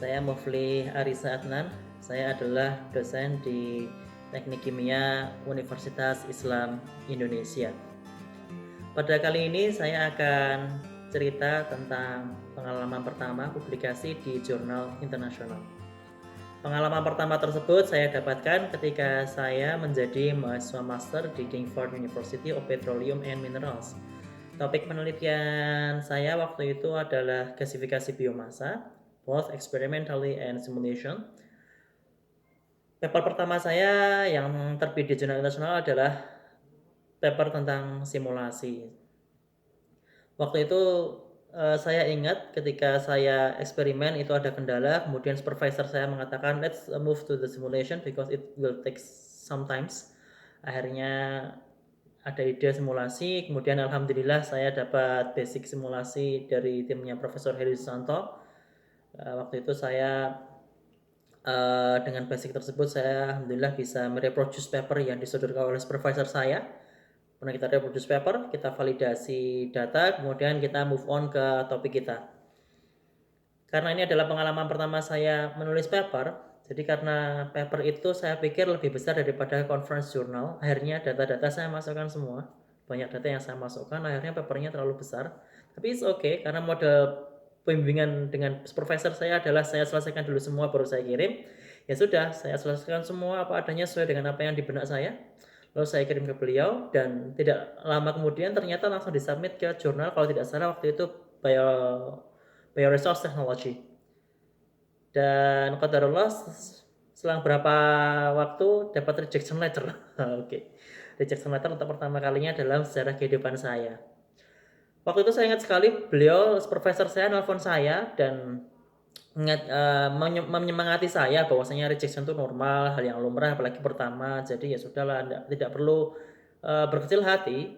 Saya Mufli Arisa Adnan. Saya adalah dosen di Teknik Kimia Universitas Islam Indonesia. Pada kali ini saya akan cerita tentang pengalaman pertama publikasi di jurnal internasional. Pengalaman pertama tersebut saya dapatkan ketika saya menjadi mahasiswa master di Kingsford University of Petroleum and Minerals. Topik penelitian saya waktu itu adalah gasifikasi biomasa, both experimentally and simulation. Paper pertama saya yang terbit di jurnal internasional adalah paper tentang simulasi. Waktu itu saya ingat ketika saya eksperimen itu ada kendala, kemudian supervisor saya mengatakan let's move to the simulation because it will take some times. Akhirnya ada ide simulasi, kemudian alhamdulillah saya dapat basic simulasi dari timnya Profesor Heri Susanto. Waktu itu saya dengan basic tersebut saya alhamdulillah bisa mereproduce paper yang disodorkan oleh supervisor saya. Kemudian kita reproduce paper, kita validasi data, kemudian kita move on ke topik kita. Karena ini adalah pengalaman pertama saya menulis paper, jadi karena paper itu saya pikir lebih besar daripada conference journal, akhirnya data-data saya masukkan semua. Banyak data yang saya masukkan, akhirnya papernya terlalu besar. Tapi it's okay, karena model pembimbingan dengan supervisor saya adalah saya selesaikan dulu semua baru saya kirim. Ya sudah, saya selesaikan semua apa adanya sesuai dengan apa yang di benak saya. Lalu saya kirim ke beliau dan tidak lama kemudian ternyata langsung disubmit ke jurnal, kalau tidak salah waktu itu Bioresource Technology. Dan qadarullah selang berapa waktu dapat rejection letter. Oke. Rejection letter untuk pertama kalinya dalam sejarah kehidupan saya. Waktu itu saya ingat sekali beliau profesor saya nelpon saya dan menyemangati saya bahwasanya rejection itu normal, hal yang lumrah apalagi pertama. Jadi ya sudahlah, tidak perlu berkecil hati.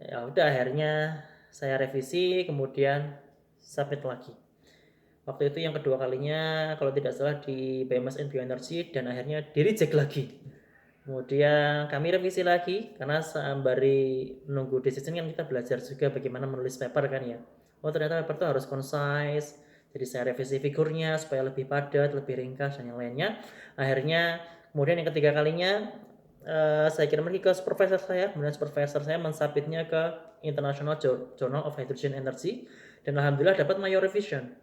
Ya udah, akhirnya saya revisi kemudian submit lagi. Waktu itu yang kedua kalinya kalau tidak salah di BMS and Bioenergy dan akhirnya di reject lagi. Kemudian kami revisi lagi karena sembari menunggu decision kan kita belajar juga bagaimana menulis paper kan ya. Oh ternyata paper itu harus concise. Jadi saya revisi figurnya supaya lebih padat, lebih ringkas dan yang lainnya. Akhirnya kemudian yang ketiga kalinya saya kirim lagi ke supervisor saya. Kemudian supervisor saya mensubmitnya ke International Journal of Hydrogen Energy dan alhamdulillah dapat major revision.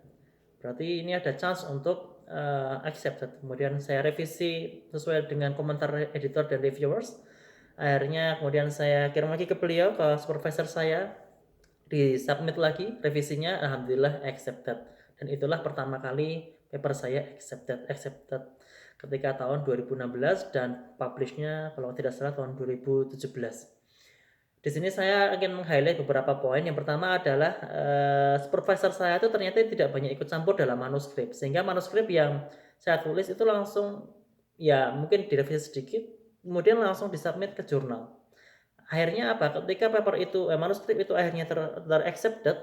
Berarti ini ada chance untuk accepted. Kemudian saya revisi sesuai dengan komentar editor dan reviewers. Akhirnya kemudian saya kirim lagi ke beliau, ke supervisor saya, di submit lagi revisinya, alhamdulillah accepted. Dan itulah pertama kali paper saya accepted ketika tahun 2016 dan publishnya kalau tidak salah tahun 2017. Di sini saya ingin meng-highlight beberapa poin. Yang pertama adalah supervisor saya itu ternyata tidak banyak ikut campur dalam manuskrip, sehingga manuskrip yang saya tulis itu langsung ya mungkin direvisi sedikit, kemudian langsung disubmit ke jurnal. Akhirnya apa? Ketika paper itu manuskrip itu akhirnya ter-accepted,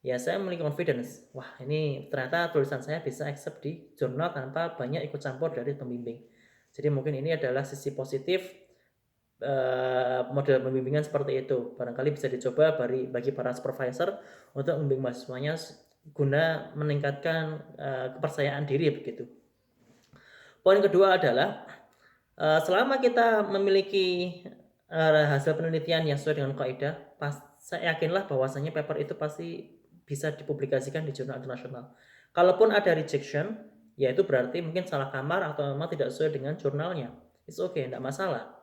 ya saya memiliki confidence. Wah, ini ternyata tulisan saya bisa accept di jurnal tanpa banyak ikut campur dari pembimbing. Jadi mungkin ini adalah sisi positif model pembimbingan seperti itu. Barangkali bisa dicoba bagi para supervisor untuk membimbing mahasiswanya guna meningkatkan kepercayaan diri begitu. Poin kedua adalah selama kita memiliki hasil penelitian yang sesuai dengan kaidah, saya yakinlah bahwasanya paper itu pasti bisa dipublikasikan di jurnal internasional. Kalaupun ada rejection, ya itu berarti mungkin salah kamar atau memang tidak sesuai dengan jurnalnya. It's okay, tidak masalah.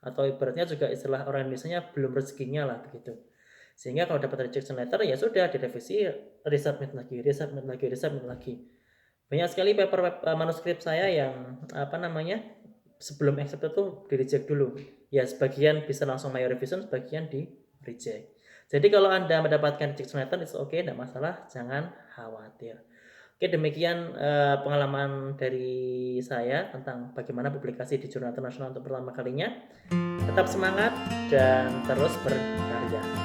Atau ibaratnya juga istilah orang Indonesia belum rezekinya lah begitu. Sehingga kalau dapat rejection letter ya sudah direvisi, resubmit lagi. Banyak sekali paper manuskrip saya yang sebelum accept itu di reject dulu. Ya sebagian bisa langsung major revision, sebagian di reject. Jadi kalau Anda mendapatkan rejection letter it's okay, tidak masalah, jangan khawatir. Oke, demikian pengalaman dari saya tentang bagaimana publikasi di jurnal internasional untuk pertama kalinya. Tetap semangat dan terus berkarya.